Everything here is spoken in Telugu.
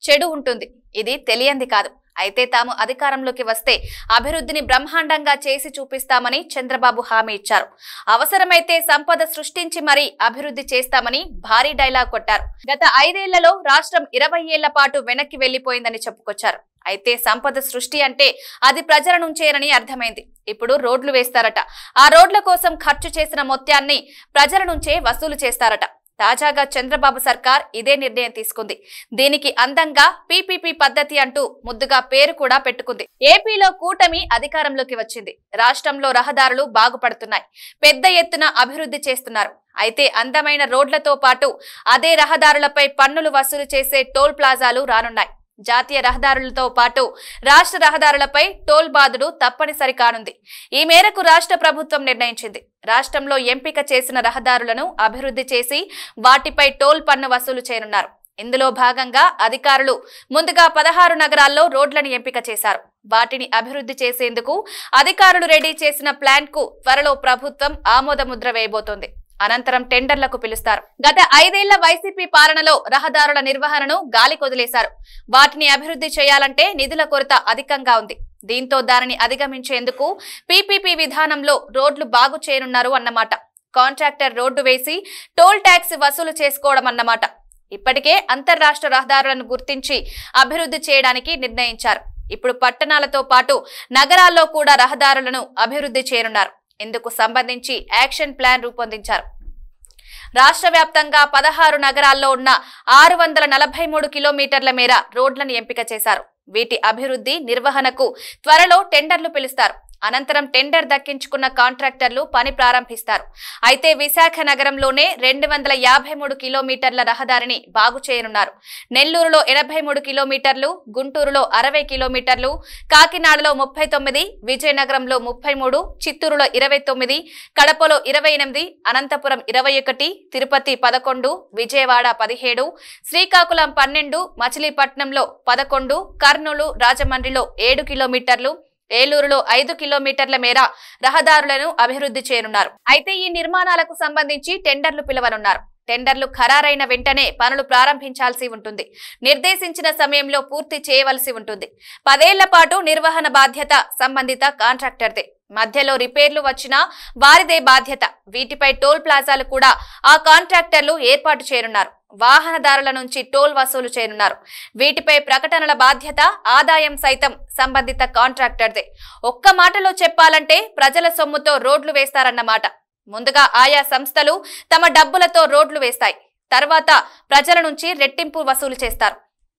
చెడు ఉంటుంది. ఇది తెలియంది కాదు. అయితే తాము అధికారంలోకి వస్తే అభివృద్ధిని బ్రహ్మాండంగా చేసి చూపిస్తామని చంద్రబాబు హామీ ఇచ్చారు. అవసరమైతే సంపద సృష్టించి మరీ అభివృద్ధి చేస్తామని భారీ డైలాగ్ కొట్టారు. గత 5 ఏళ్లలో రాష్ట్రం 20 ఏళ్ల పాటు వెనక్కి వెళ్లిపోయిందని చెప్పుకొచ్చారు. అయితే సంపద సృష్టి అంటే అది ప్రజల నుంచేనని అర్థమైంది. ఇప్పుడు రోడ్లు వేస్తారట. ఆ రోడ్ల కోసం ఖర్చు చేసిన మొత్తాన్ని ప్రజల నుంచే వసూలు చేస్తారట. తాజాగా చంద్రబాబు సర్కార్ ఇదే నిర్ణయం తీసుకుంది. దీనికి అందంగా పీపీపీ పద్ధతి అంటూ ముద్దుగా పేరు కూడా పెట్టుకుంది. ఏపీలో కూటమి అధికారంలోకి వచ్చింది. రాష్ట్రంలో రహదారులు బాగుపడుతున్నాయి. పెద్ద ఎత్తున అభివృద్ధి చేస్తున్నారు. అయితే అందమైన రోడ్లతో పాటు అదే రహదారులపై పన్నులు వసూలు చేసే టోల్ ప్లాజాలు రానున్నాయి. జాతీయ రహదారులతో పాటు రాష్ట్ర రహదారులపై టోల్ బాదుడు తప్పనిసరి కానుంది. ఈ మేరకు రాష్ట్ర ప్రభుత్వం నిర్ణయించింది. రాష్ట్రంలో ఎంపిక చేసిన రహదారులను అభివృద్ధి చేసి వాటిపై టోల్ పన్ను వసూలు చేయనున్నారు. ఇందులో భాగంగా అధికారులు ముందుగా 16 నగరాల్లో రోడ్లను ఎంపిక చేశారు. వాటిని అభివృద్ధి చేసేందుకు అధికారులు రెడీ చేసిన ప్లాన్ కు త్వరలో ప్రభుత్వం ఆమోద ముద్ర వేయబోతోంది. అనంతరం టెండర్లకు పిలుస్తారు. గత 5 ఏళ్ల వైసీపీ పాలనలో రహదారుల నిర్వహణను గాలికొదిలేశారు. వాటిని అభివృద్ధి చేయాలంటే నిధుల కొరత అధికంగా ఉంది. దీంతో దానిని అధిగమించేందుకు పీపీపీ విధానంలో రోడ్లు బాగు చేయనున్నారు అన్నమాట. కాంట్రాక్టర్ రోడ్డు వేసి టోల్ ట్యాక్స్ వసూలు చేసుకోవడం అన్నమాట. ఇప్పటికే అంతర్రాష్ట్ర రహదారులను గుర్తించి అభివృద్ధి చేయడానికి నిర్ణయించారు. ఇప్పుడు పట్టణాలతో పాటు నగరాల్లో కూడా రహదారులను అభివృద్ధి చేయనున్నారు. ఇందుకు సంబంధించి యాక్షన్ ప్లాన్ రూపొందించారు. రాష్ట్ర వ్యాప్తంగా 16 నగరాల్లో ఉన్న 643 కిలోమీటర్ల మేర రోడ్లను ఎంపిక చేశారు. వీటి అభివృద్ధి నిర్వహణకు త్వరలో టెండర్లు పిలుస్తారు. అనంతరం టెండర్ దక్కించుకున్న కాంట్రాక్టర్లు పని ప్రారంభిస్తారు. అయితే విశాఖ నగరంలోనే 253 కిలోమీటర్ల రహదారిని బాగు చేయనున్నారు. నెల్లూరులో 83 కిలోమీటర్లు, గుంటూరులో 60 కిలోమీటర్లు, కాకినాడలో 39, విజయనగరంలో 33, చిత్తూరులో 29, కడపలో 28, అనంతపురం 21, తిరుపతి 11, విజయవాడ 17, శ్రీకాకుళం 12, మచిలీపట్నంలో 11, కర్నూలు, రాజమండ్రిలో 7 కిలోమీటర్లు, ఏలూరులో 5 కిలోమీటర్ల మేర రహదారులను అభివృద్ధి చేయనున్నారు. అయితే ఈ నిర్మాణాలకు సంబంధించి టెండర్లు పిలవనున్నారు. టెండర్లు ఖరారైన వెంటనే పనులు ప్రారంభించాల్సి ఉంటుంది. నిర్దేశించిన సమయంలో పూర్తి చేయవలసి ఉంటుంది. 10 ఏళ్ల పాటు నిర్వహణ బాధ్యత సంబంధిత కాంట్రాక్టర్దే. మధ్యలో రిపేర్లు వచ్చినా వారిదే బాధ్యత. వీటిపై టోల్ ప్లాజాలు కూడా ఆ కాంట్రాక్టర్లు ఏర్పాటు చేయనున్నారు. వాహనదారుల నుంచి టోల్ వసూలు చేయనున్నారు. వీటిపై ప్రకటనల బాధ్యత, ఆదాయం సైతం సంబంధిత కాంట్రాక్టర్దే. ఒక్క మాటలో చెప్పాలంటే ప్రజల సొమ్ముతో రోడ్లు వేస్తారన్నమాట. ముందుగా ఆయా సంస్థలు తమ డబ్బులతో రోడ్లు వేస్తాయి. తర్వాత ప్రజల నుంచి రెట్టింపు వసూలు చేస్తారు.